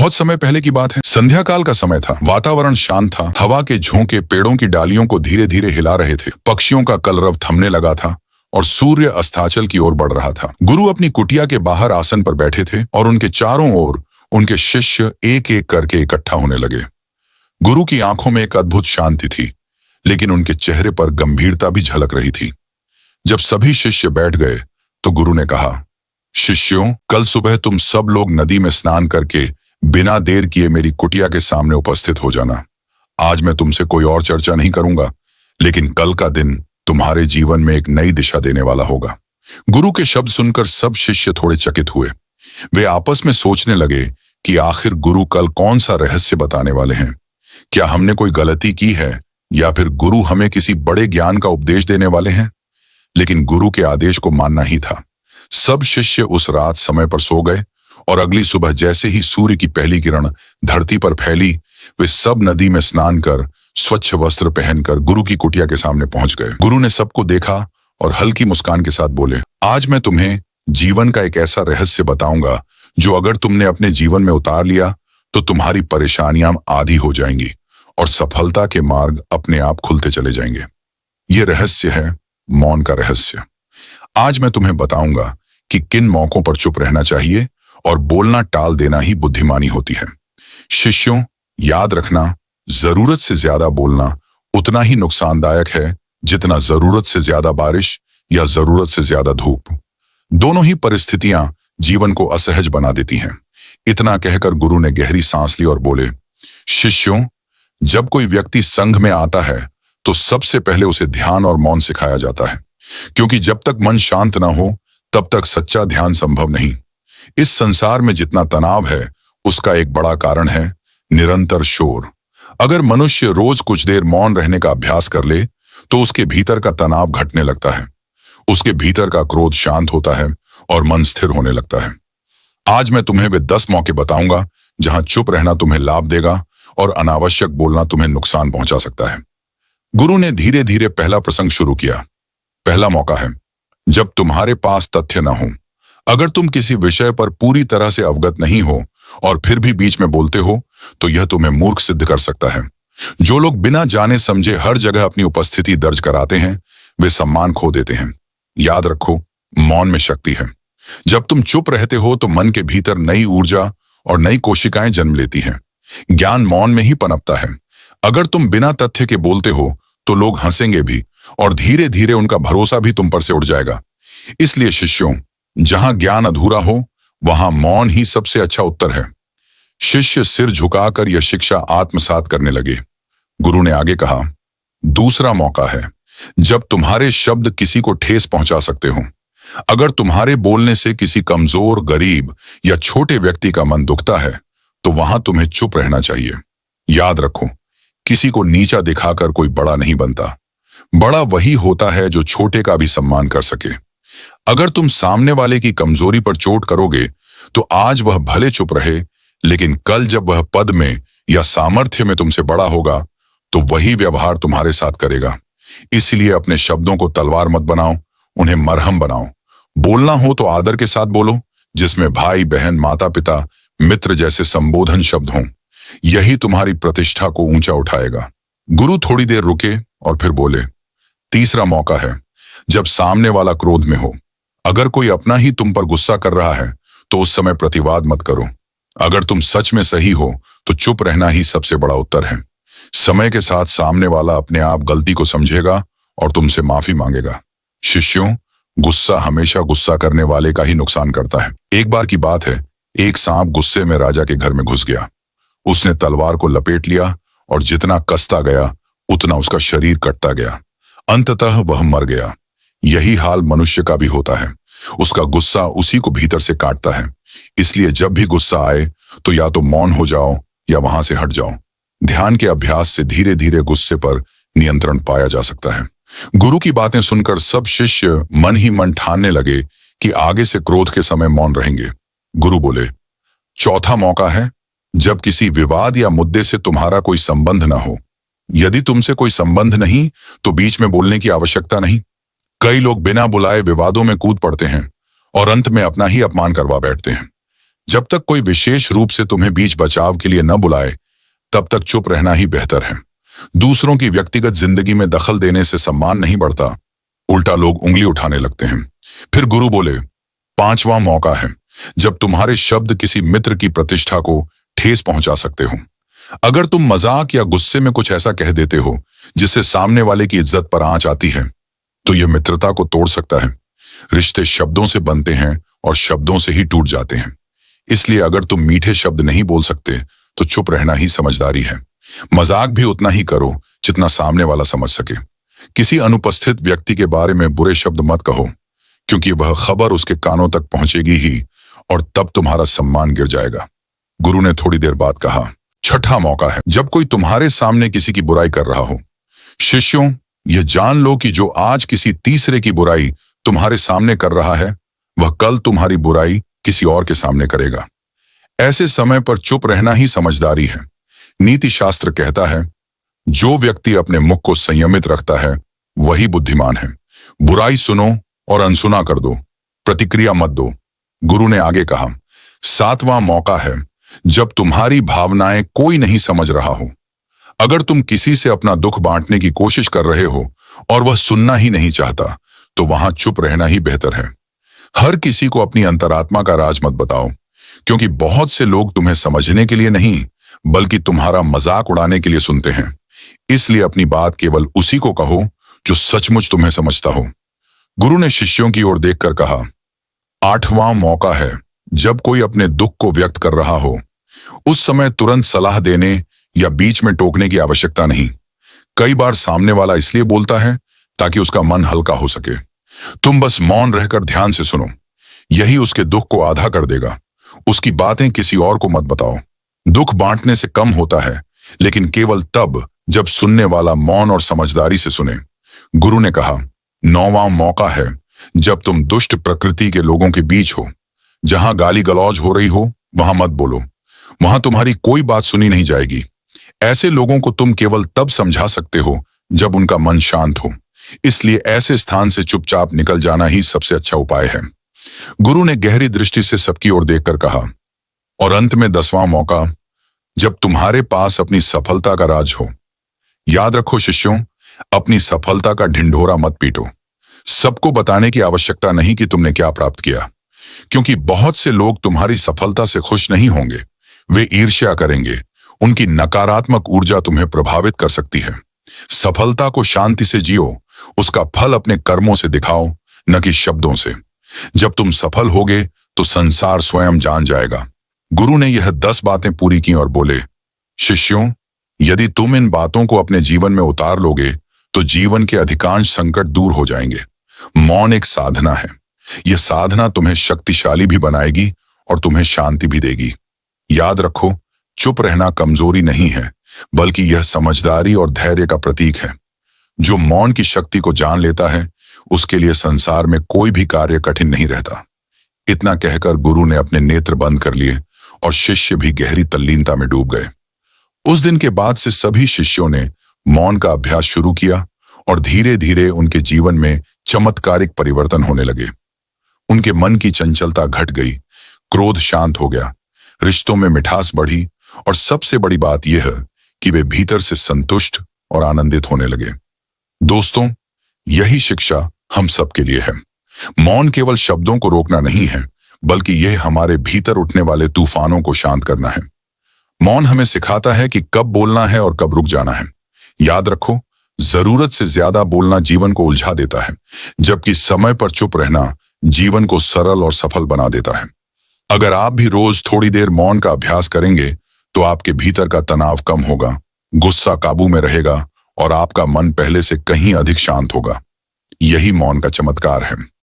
बहुत समय पहले की बात है। संध्या काल का समय था। वातावरण शांत था। हवा के झोंके पेड़ों की डालियों को धीरे धीरे हिला रहे थे। पक्षियों का कलरव थमने लगा था और सूर्य अस्ताचल की ओर बढ़ रहा था। गुरु अपनी कुटिया के बाहर आसन पर बैठे थे और उनके चारों ओर उनके शिष्य एक एक करके इकट्ठा होने लगे। गुरु की आंखों में एक अद्भुत शांति थी, लेकिन उनके चेहरे पर गंभीरता भी झलक रही थी। जब सभी शिष्य बैठ गए तो गुरु ने कहा, शिष्यों, कल सुबह तुम सब लोग नदी में स्नान करके बिना देर किए मेरी कुटिया के सामने उपस्थित हो जाना। आज मैं तुमसे कोई और चर्चा नहीं करूंगा, लेकिन कल का दिन तुम्हारे जीवन में एक नई दिशा देने वाला होगा। गुरु के शब्द सुनकर सब शिष्य थोड़े चकित हुए। वे आपस में सोचने लगे कि आखिर गुरु कल कौन सा रहस्य बताने वाले हैं। क्या हमने कोई गलती की है या फिर गुरु हमें किसी बड़े ज्ञान का उपदेश देने वाले हैं? लेकिन गुरु के आदेश को मानना ही था। सब शिष्य उस रात समय पर सो गए और अगली सुबह जैसे ही सूर्य की पहली किरण धरती पर फैली, वे सब नदी में स्नान कर स्वच्छ वस्त्र पहनकर गुरु की कुटिया के सामने पहुंच गए। गुरु ने सबको देखा और हल्की मुस्कान के साथ बोले, आज मैं तुम्हें जीवन का एक ऐसा रहस्य बताऊंगा जो अगर तुमने अपने जीवन में उतार लिया तो तुम्हारी परेशानियां आधी हो जाएंगी और सफलता के मार्ग अपने आप खुलते चले जाएंगे। ये रहस्य है मौन का रहस्य। आज मैं तुम्हें बताऊंगा कि किन मौकों पर चुप रहना चाहिए और बोलना टाल देना ही बुद्धिमानी होती है। शिष्यों, याद रखना, जरूरत से ज्यादा बोलना उतना ही नुकसानदायक है जितना जरूरत से ज्यादा बारिश या जरूरत से ज्यादा धूप। दोनों ही परिस्थितियां जीवन को असहज बना देती हैं। इतना कहकर गुरु ने गहरी सांस ली और बोले, शिष्यों, जब कोई व्यक्ति संघ में आता है तो सबसे पहले उसे ध्यान और मौन सिखाया जाता है, क्योंकि जब तक मन शांत ना हो तब तक सच्चा ध्यान संभव नहीं। इस संसार में जितना तनाव है उसका एक बड़ा कारण है निरंतर शोर। अगर मनुष्य रोज कुछ देर मौन रहने का अभ्यास कर ले तो उसके भीतर का तनाव घटने लगता है, उसके भीतर का क्रोध शांत होता है और मन स्थिर होने लगता है। आज मैं तुम्हें वे 10 मौके बताऊंगा जहां चुप रहना तुम्हें लाभ देगा और अनावश्यक बोलना तुम्हें नुकसान पहुंचा सकता है। गुरु ने धीरे धीरे पहला प्रसंग शुरू किया। पहला मौका है जब तुम्हारे पास तथ्य न हो। अगर तुम किसी विषय पर पूरी तरह से अवगत नहीं हो और फिर भी बीच में बोलते हो तो यह तुम्हें मूर्ख सिद्ध कर सकता है। जो लोग बिना जाने समझे हर जगह अपनी उपस्थिति दर्ज कराते हैं वे सम्मान खो देते हैं। याद रखो, मौन में शक्ति है। जब तुम चुप रहते हो तो मन के भीतर नई ऊर्जा और नई कोशिकाएं जन्म लेती हैं। ज्ञान मौन में ही पनपता है। अगर तुम बिना तथ्य के बोलते हो तो लोग हंसेंगे भी और धीरे धीरे उनका भरोसा भी तुम पर से उड़ जाएगा। इसलिए शिष्यों, जहां ज्ञान अधूरा हो वहां मौन ही सबसे अच्छा उत्तर है। शिष्य सिर झुकाकर यह शिक्षा आत्मसात करने लगे। गुरु ने आगे कहा, दूसरा मौका है जब तुम्हारे शब्द किसी को ठेस पहुंचा सकते हो। अगर तुम्हारे बोलने से किसी कमजोर, गरीब या छोटे व्यक्ति का मन दुखता है तो वहां तुम्हें चुप रहना चाहिए। याद रखो, किसी को नीचा दिखाकर कोई बड़ा नहीं बनता। बड़ा वही होता है जो छोटे का भी सम्मान कर सके। अगर तुम सामने वाले की कमजोरी पर चोट करोगे तो आज वह भले चुप रहे, लेकिन कल जब वह पद में या सामर्थ्य में तुमसे बड़ा होगा तो वही व्यवहार तुम्हारे साथ करेगा। इसलिए अपने शब्दों को तलवार मत बनाओ, उन्हें मरहम बनाओ। बोलना हो तो आदर के साथ बोलो, जिसमें भाई, बहन, माता पिता, मित्र जैसे संबोधन शब्द हों। यही तुम्हारी प्रतिष्ठा को ऊंचा उठाएगा। गुरु थोड़ी देर रुके और फिर बोले, तीसरा मौका है जब सामने वाला क्रोध में हो। अगर कोई अपना ही तुम पर गुस्सा कर रहा है तो उस समय प्रतिवाद मत करो। अगर तुम सच में सही हो तो चुप रहना ही सबसे बड़ा उत्तर है। समय के साथ सामने वाला अपने आप गलती को समझेगा और तुमसे माफी मांगेगा। शिष्यों, गुस्सा हमेशा गुस्सा करने वाले का ही नुकसान करता है। एक बार की बात है, एक सांप गुस्से में राजा के घर में घुस गया। उसने तलवार को लपेट लिया और जितना कसता गया उतना उसका शरीर कटता गया। अंततः वह मर गया। यही हाल मनुष्य का भी होता है। उसका गुस्सा उसी को भीतर से काटता है। इसलिए जब भी गुस्सा आए तो या तो मौन हो जाओ या वहां से हट जाओ। ध्यान के अभ्यास से धीरे धीरे गुस्से पर नियंत्रण पाया जा सकता है। गुरु की बातें सुनकर सब शिष्य मन ही मन ठानने लगे कि आगे से क्रोध के समय मौन रहेंगे। गुरु बोले, चौथा मौका है जब किसी विवाद या मुद्दे से तुम्हारा कोई संबंध ना हो। यदि तुमसे कोई संबंध नहीं तो बीच में बोलने की आवश्यकता नहीं। कई लोग बिना बुलाए विवादों में कूद पड़ते हैं और अंत में अपना ही अपमान करवा बैठते हैं। जब तक कोई विशेष रूप से तुम्हें बीच बचाव के लिए न बुलाए, तब तक चुप रहना ही बेहतर है। दूसरों की व्यक्तिगत जिंदगी में दखल देने से सम्मान नहीं बढ़ता, उल्टा लोग उंगली उठाने लगते हैं। फिर गुरु बोले, 5वां मौका है जब तुम्हारे शब्द किसी मित्र की प्रतिष्ठा को ठेस पहुंचा सकते हो। अगर तुम मजाक या गुस्से में कुछ ऐसा कह देते हो जिससे सामने वाले की इज्जत पर आंच आती है, तो यह मित्रता को तोड़ सकता है। रिश्ते शब्दों से बनते हैं और शब्दों से ही टूट जाते हैं। इसलिए अगर तुम मीठे शब्द नहीं बोल सकते तो चुप रहना ही समझदारी है। मजाक भी उतना ही करो जितना सामने वाला समझ सके। किसी अनुपस्थित व्यक्ति के बारे में बुरे शब्द मत कहो, क्योंकि वह खबर उसके कानों तक पहुंचेगी ही और तब तुम्हारा सम्मान गिर जाएगा। गुरु ने थोड़ी देर बाद कहा, 6ठा मौका है जब कोई तुम्हारे सामने किसी की बुराई कर रहा हो। शिष्यों, यह जान लो कि जो आज किसी तीसरे की बुराई तुम्हारे सामने कर रहा है, वह कल तुम्हारी बुराई किसी और के सामने करेगा। ऐसे समय पर चुप रहना ही समझदारी है। नीति शास्त्र कहता है, जो व्यक्ति अपने मुख को संयमित रखता है वही बुद्धिमान है। बुराई सुनो और अनसुना कर दो, प्रतिक्रिया मत दो। गुरु ने आगे कहा, 7वां मौका है जब तुम्हारी भावनाएं कोई नहीं समझ रहा हो। अगर तुम किसी से अपना दुख बांटने की कोशिश कर रहे हो और वह सुनना ही नहीं चाहता, तो वहां चुप रहना ही बेहतर है। हर किसी को अपनी अंतरात्मा का राज मत बताओ, क्योंकि बहुत से लोग तुम्हें समझने के लिए नहीं बल्कि तुम्हारा मजाक उड़ाने के लिए सुनते हैं। इसलिए अपनी बात केवल उसी को कहो जो सचमुच तुम्हें समझता हो। गुरु ने शिष्यों की ओर देखकर कहा, 8वां मौका है जब कोई अपने दुख को व्यक्त कर रहा हो। उस समय तुरंत सलाह देने या बीच में टोकने की आवश्यकता नहीं। कई बार सामने वाला इसलिए बोलता है ताकि उसका मन हल्का हो सके। तुम बस मौन रहकर ध्यान से सुनो, यही उसके दुख को आधा कर देगा। उसकी बातें किसी और को मत बताओ। दुख बांटने से कम होता है, लेकिन केवल तब जब सुनने वाला मौन और समझदारी से सुने। गुरु ने कहा, 9वां मौका है जब तुम दुष्ट प्रकृति के लोगों के बीच हो। जहां गाली गलौज हो रही हो वहां मत बोलो, वहां तुम्हारी कोई बात सुनी नहीं जाएगी। ऐसे लोगों को तुम केवल तब समझा सकते हो जब उनका मन शांत हो। इसलिए ऐसे स्थान से चुपचाप निकल जाना ही सबसे अच्छा उपाय है। गुरु ने गहरी दृष्टि से सबकी ओर देखकर कहा, और अंत में 10वां मौका जब तुम्हारे पास अपनी सफलता का राज हो। याद रखो शिष्यों, अपनी सफलता का ढिंढोरा मत पीटो। सबको बताने की आवश्यकता नहीं कि तुमने क्या प्राप्त किया, क्योंकि बहुत से लोग तुम्हारी सफलता से खुश नहीं होंगे। वे ईर्ष्या करेंगे। उनकी नकारात्मक ऊर्जा तुम्हें प्रभावित कर सकती है। सफलता को शांति से जियो, उसका फल अपने कर्मों से दिखाओ, न कि शब्दों से। जब तुम सफल होगे तो संसार स्वयं जान जाएगा। गुरु ने यह 10 बातें पूरी की और बोले, शिष्यों, यदि तुम इन बातों को अपने जीवन में उतार लोगे तो जीवन के अधिकांश संकट दूर हो जाएंगे। मौन एक साधना है। यह साधना तुम्हें शक्तिशाली भी बनाएगी और तुम्हें शांति भी देगी। याद रखो, चुप रहना कमजोरी नहीं है, बल्कि यह समझदारी और धैर्य का प्रतीक है। जो मौन की शक्ति को जान लेता है, उसके लिए संसार में कोई भी कार्य कठिन नहीं रहता। इतना कहकर गुरु ने अपने नेत्र बंद कर लिए और शिष्य भी गहरी तल्लीनता में डूब गए। उस दिन के बाद से सभी शिष्यों ने मौन का अभ्यास शुरू किया और धीरे धीरे उनके जीवन में चमत्कारिक परिवर्तन होने लगे। उनके मन की चंचलता घट गई, क्रोध शांत हो गया, रिश्तों में मिठास बढ़ी और सबसे बड़ी बात यह कि वे भीतर से संतुष्ट और आनंदित होने लगे। दोस्तों, यही शिक्षा हम सबके लिए है। मौन केवल शब्दों को रोकना नहीं है, बल्कि यह हमारे भीतर उठने वाले तूफानों को शांत करना है। मौन हमें सिखाता है कि कब बोलना है और कब रुक जाना है। याद रखो, जरूरत से ज्यादा बोलना जीवन को उलझा देता है, जबकि समय पर चुप रहना जीवन को सरल और सफल बना देता है। अगर आप भी रोज थोड़ी देर मौन का अभ्यास करेंगे तो आपके भीतर का तनाव कम होगा, गुस्सा काबू में रहेगा और आपका मन पहले से कहीं अधिक शांत होगा। यही मौन का चमत्कार है।